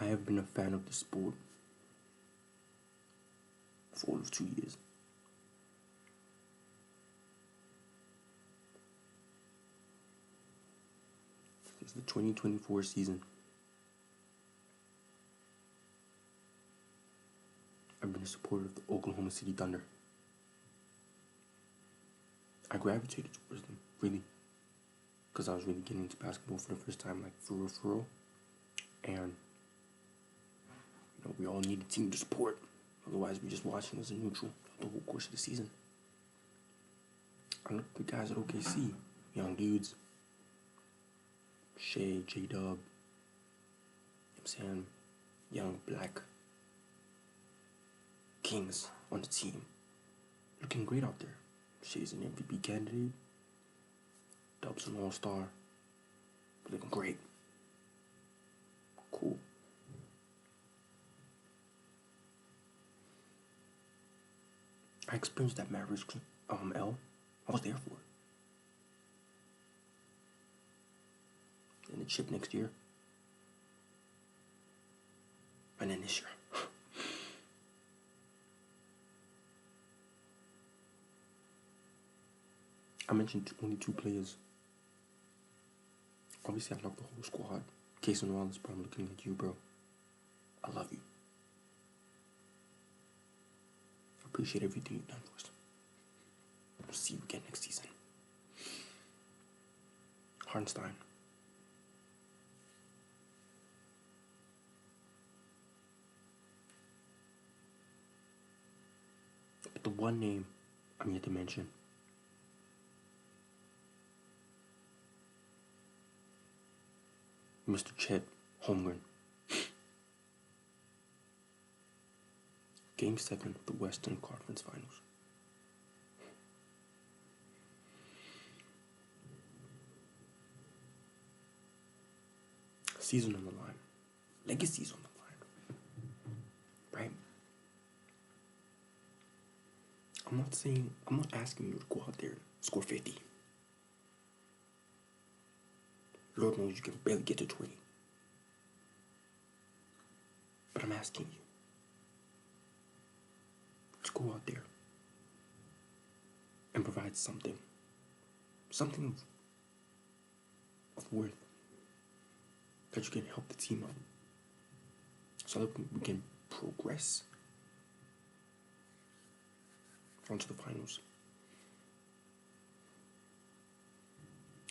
I have been a fan of the sport for all of 2 years. Since the 2024 season, I've been a supporter of the Oklahoma City Thunder. I gravitated towards them, really, because I was really getting into basketball for the first time, like for real. And, we all need a team to support. Otherwise, we're just watching as a neutral the whole course of the season. I look at the guys at OKC, young dudes, Shea, J-Dub, you know what I'm saying, young black kings on the team, looking great out there. Shea's an MVP candidate, Dub's an all-star, looking great. Cool. I experienced that Mavericks L. I was there for it. And the chip next year. And then this year. I mentioned only 2 players. Obviously, I love the whole squad. Case and Wallace, but I'm looking at you, bro. I love you. I appreciate everything you've done for us. I'll see you again next season. Hartenstein. But the one name I'm yet to mention, Mr. Chet, Holmgren. Game 7 of the Western Conference Finals. Season on the line. Legacy's on the line. Right? I'm not asking you to go out there and score 50. Lord knows you can barely get to 20. But I'm asking you to go out there and provide something of worth that you can help the team out so that we can progress onto the finals.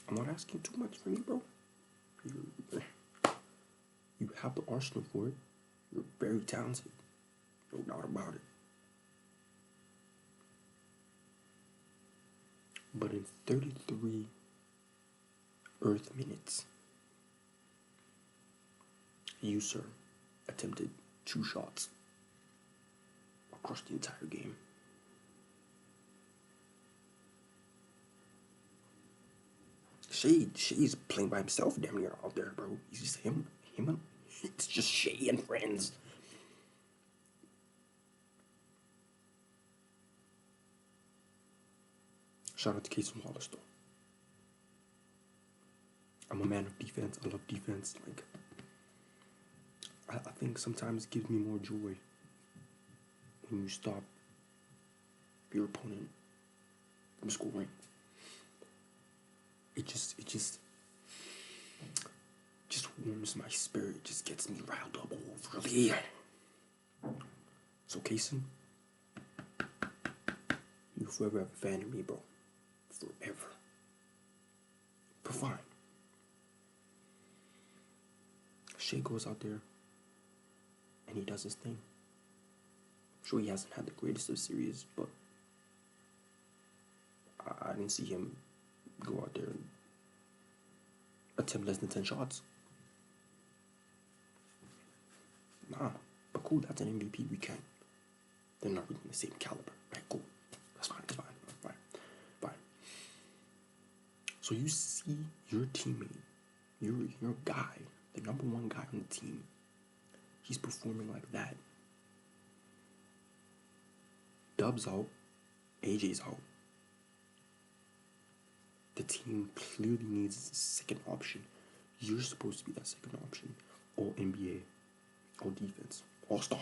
I'm not asking too much from you, bro. You have the arsenal for it. You're very talented. No doubt about it. But in 33 Earth minutes, you, sir, attempted 2 shots across the entire game. Shea's playing by himself damn near out there, bro. He's just him. It's just Shea and friends. Shout out to Case and Wallace, though. I'm a man of defense. I love defense. Like, I think sometimes it gives me more joy when you stop your opponent from scoring. It just warms my spirit. It just gets me riled up overly. So, Kaysen, you forever have a fan of me, bro. Forever. But fine. Shea goes out there and he does his thing. Sure, he hasn't had the greatest of series, but I didn't see him go out there and attempt less than 10 shots. Nah, but cool, that's an MVP weekend. They're not really the same caliber. Right, cool. That's fine. So you see your teammate, your guy, the number 1 guy on the team, he's performing like that. Dub's out, AJ's out. The team clearly needs a second option. You're supposed to be that second option. All NBA, All defense. All-star.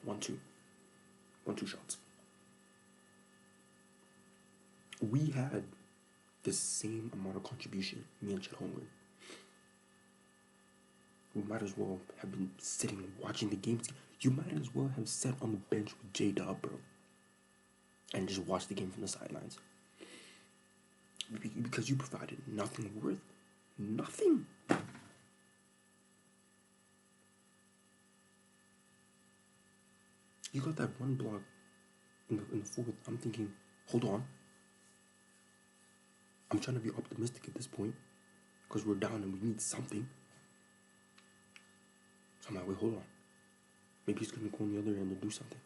One, two. 1-2 shots. We had the same amount of contribution, me and Chet Holmgren. We might as well have been sitting watching the games. You might as well have sat on the bench with J-Dub, bro, and just watched the game from the sidelines. Because you provided nothing worth. Nothing. You got that one block in the fourth. I'm thinking, hold on. I'm trying to be optimistic at this point because we're down and we need something. So I'm like, wait, hold on. Maybe he's going to go on the other end and do something.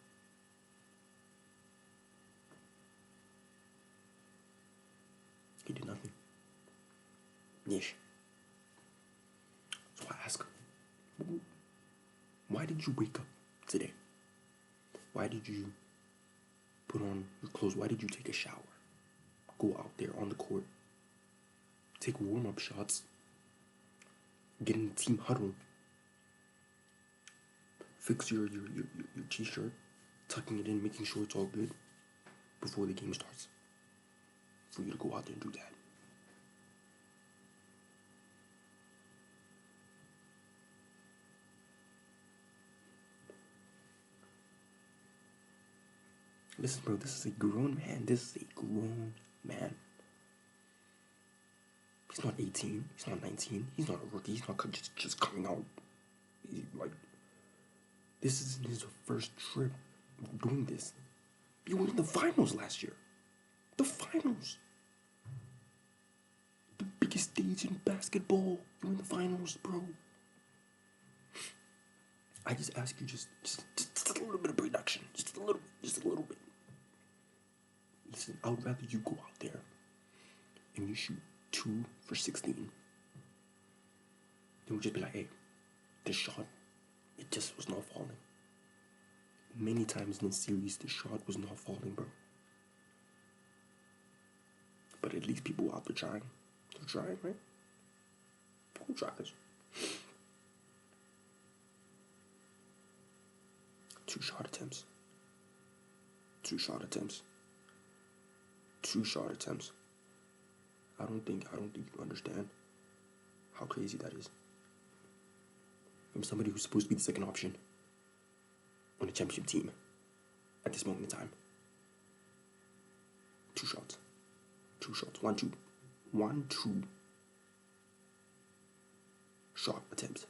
He did nothing. Nish. So I ask him, why did you wake up today? Why did you put on your clothes? Why did you take a shower? Go out there on the court. Take warm-up shots. Get in the team huddle. Fix your t-shirt. Tucking it in, making sure it's all good before the game starts. For you to go out there and do that. Listen, bro, this is a grown man. This is a grown man. He's not 18. He's not 19. He's not a rookie. He's not just coming out. This is his first trip doing this. He went to the finals last year. The finals. The biggest stage in basketball. You win the finals, bro. I just ask you just a little bit of production. Just a little bit. Listen, I would rather you go out there and you shoot 2 for 16. Then we just be like, hey, this shot, it just was not falling. Many times in the series, the shot was not falling, bro. But at least people out there trying. They're trying, right? Who tries? 2 shot attempts. 2 shot attempts. 2 shot attempts. I don't think you understand how crazy that is. From somebody who's supposed to be the second option on a championship team at this moment in time. 2 shots. 2 shots. 1-2. 1-2 shot attempts.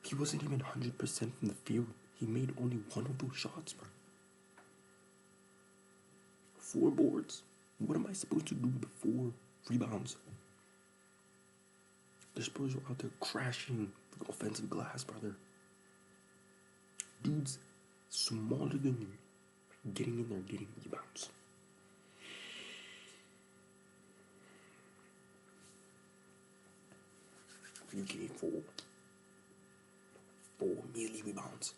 He wasn't even 100% from the field. He made only 1 of those shots, bro. 4 boards. What am I supposed to do with the 4 rebounds? The Spurs were out there crashing the offensive glass, brother. Dudes smaller than you getting in there, getting rebounds. You gave 4 mealy rebounds.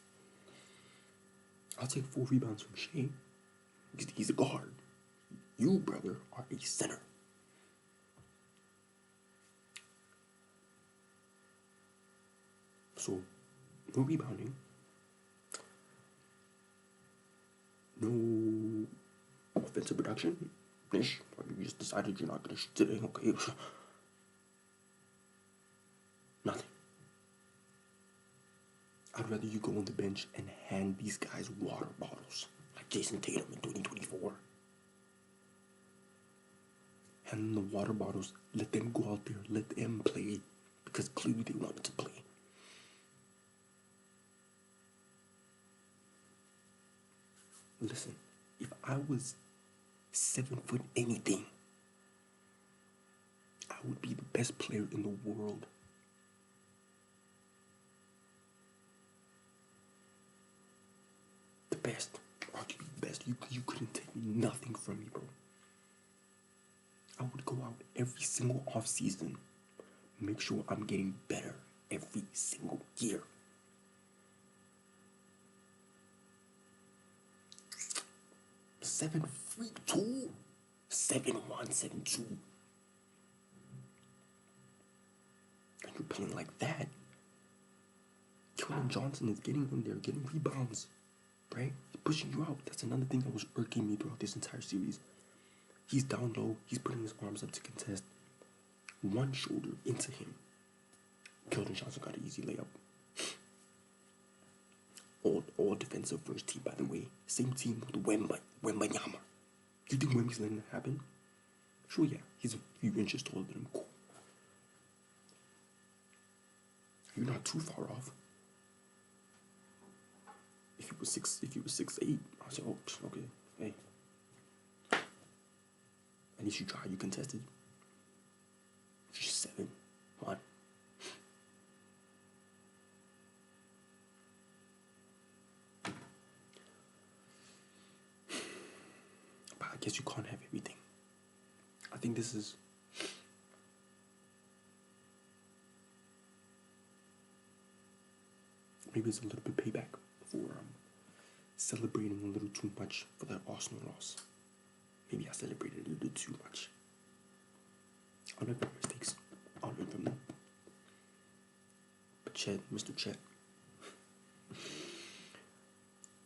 I'll take 4 rebounds from Shea because he's a guard. You, brother, are a center. So, no rebounding. No offensive production. Nish, you just decided you're not going to shoot today. Okay. Nothing. I'd rather you go on the bench and hand these guys water bottles like Jason Tatum in 2024. Hand them the water bottles. Let them go out there. Let them play because clearly they wanted to play. Listen, if I was 7 foot anything, I would be the best player in the world. The best. Arguably the best. You couldn't take nothing from me, bro. I would go out every single off season, make sure I'm getting better every single year. Seven free two, 7-1, 7-2. And you're playing like that. Keldon Johnson is getting in there, getting rebounds, right? He's pushing you out. That's another thing that was irking me throughout this entire series. He's down low. He's putting his arms up to contest. One shoulder into him. Keldon Johnson got an easy layup. All defensive first team, by the way. Same team with Wembanyama. You think Wemby's letting that happen? Sure, yeah. He's a few inches taller than him. Cool. You're not too far off. If you were 6'8", I'd say, oh, okay, hey. At least you tried. You contested. Just 7-1. But I guess you can't have everything. I think this is maybe it's a little bit payback for celebrating a little too much for that Arsenal loss. Maybe I celebrated a little too much. I'll learn from mistakes. I'll learn from them. But Chet, Mr. Chet,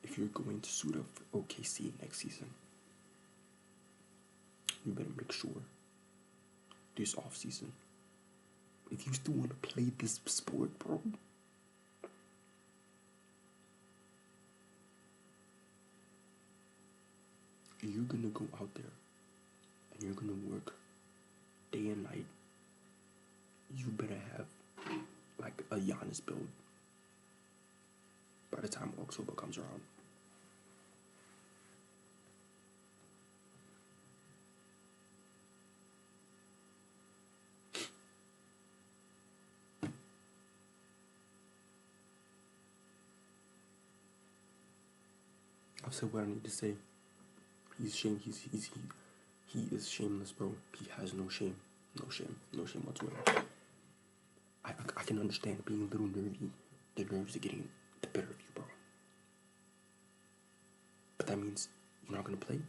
if you're going to suit up for OKC next season, you better make sure this off season, if you still want to play this sport, bro, you're gonna go out there and you're gonna work day and night. You better have like a Giannis build by the time October comes around. I've said what I need to say. He is shameless, bro. He has no shame. No shame whatsoever. I can understand being a little nervy. The nerves are getting the better of you, bro. But that means you're not gonna play.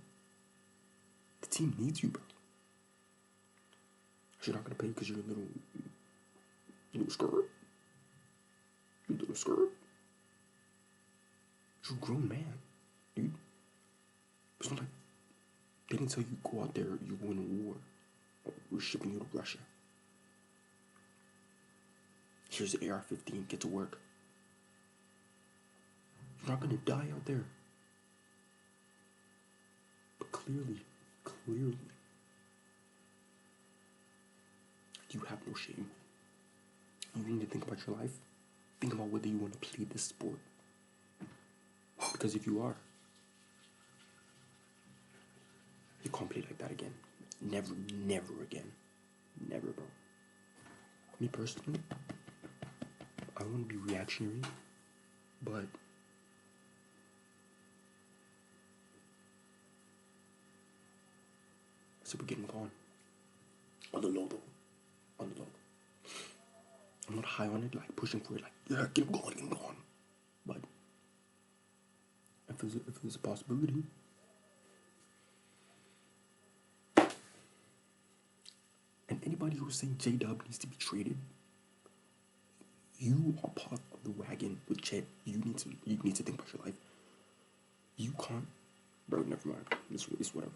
The team needs you, bro. You're not gonna play because you're a little skirt. You little skirt. You're a grown man, dude. It's not like they didn't tell you go out there, you're going to war. We're shipping you to Russia. Here's the AR-15, get to work. You're not gonna die out there. But clearly, you have no shame. You need to think about your life. Think about whether you want to play this sport. Because if you are, you can't play like that again. Never again. Never, bro. Me personally, I don't want to be reactionary, but so we're getting gone. On the low, though. On the low. I'm not high on it, like pushing for it, like, yeah, get him gone. But if there's a possibility, and anybody who's saying J-Dub needs to be traded, you are part of the wagon with Chet. You need to think about your life. You can't, bro. Never mind. It's whatever.